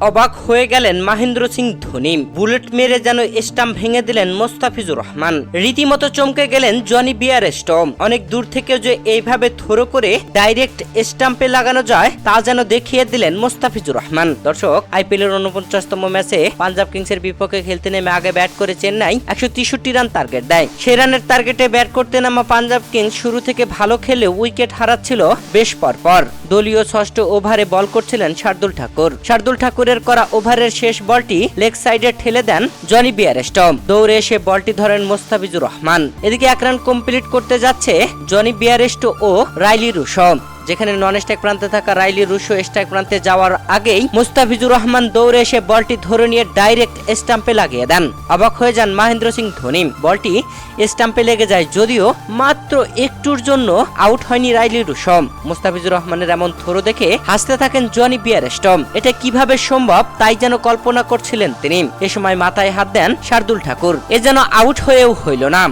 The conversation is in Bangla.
অবাক হয়ে গেলেন মহেন্দ্র সিং ধোনি। বুলেট মেরে যেন স্টাম্প ভেঙে দিলেন মোস্তাফিজুর রহমান। রীতিমতো চমকে গেলেন জনি বিয়ারস্টো। অনেক দূর থেকে যে এইভাবে থ্রো করে ডাইরেক্ট স্টাম্পে লাগানো যায় তা যেন দেখিয়ে দিলেন মোস্তাফিজুর রহমান। দর্শক, আইপিএল এর 49তম ম্যাচে পাঞ্জাব কিংসের বিপক্ষে খেলতে নেমে আগে ব্যাট করে চেন্নাই 163 রান টার্গেট দেয়। সেই রানের টার্গেটে ব্যাট করতে নামা পাঞ্জাব কিংস শুরু থেকে ভালো খেলে উইকেট হারাচ্ছিল বেশ পরপর। দলীয় ষষ্ঠ ওভারে বল করছিলেন শার্দুল ঠাকুর। শার্দুল ঠাকুরের করা ওভারের শেষ বলটি লেগ সাইডে ঠেলে দেন জনি বিয়ারস্টো। দৌড়ে এসে বলটি ধরেন মোস্তাফিজুর রহমান। এদিকে 1 রান কমপ্লিট করতে যাচ্ছে জনি বিয়ারস্টো ও রাইলি রুশো, যেখানে নন স্ট্রাইক প্রান্তে থাকা রাইলি রুশো স্ট্রাইক প্রান্তে যাওয়ার আগেই মোস্তাফিজুর রহমান দৌড়ে এসে বলটি ধরে নিয়ে ডাইরেক্ট স্টাম্পে লাগিয়ে দেন। অবাক হয়ে যান মহেন্দ্র সিং ধোনি। বলটি স্টাম্পে লেগে যায়, যদিও মাত্র একটুর জন্য আউট হয়নি রাইলি রুশো। মোস্তাফিজুর রহমানের এমন থ্রো দেখে হাসতে থাকেন জনি বিয়ারস্টো। এটা কিভাবে সম্ভব তাই যেন কল্পনা করছিলেন তিনি। এ সময় মাথায় হাত দেন শার্দুল ঠাকুর। এ যেন আউট হয়েও হইল না।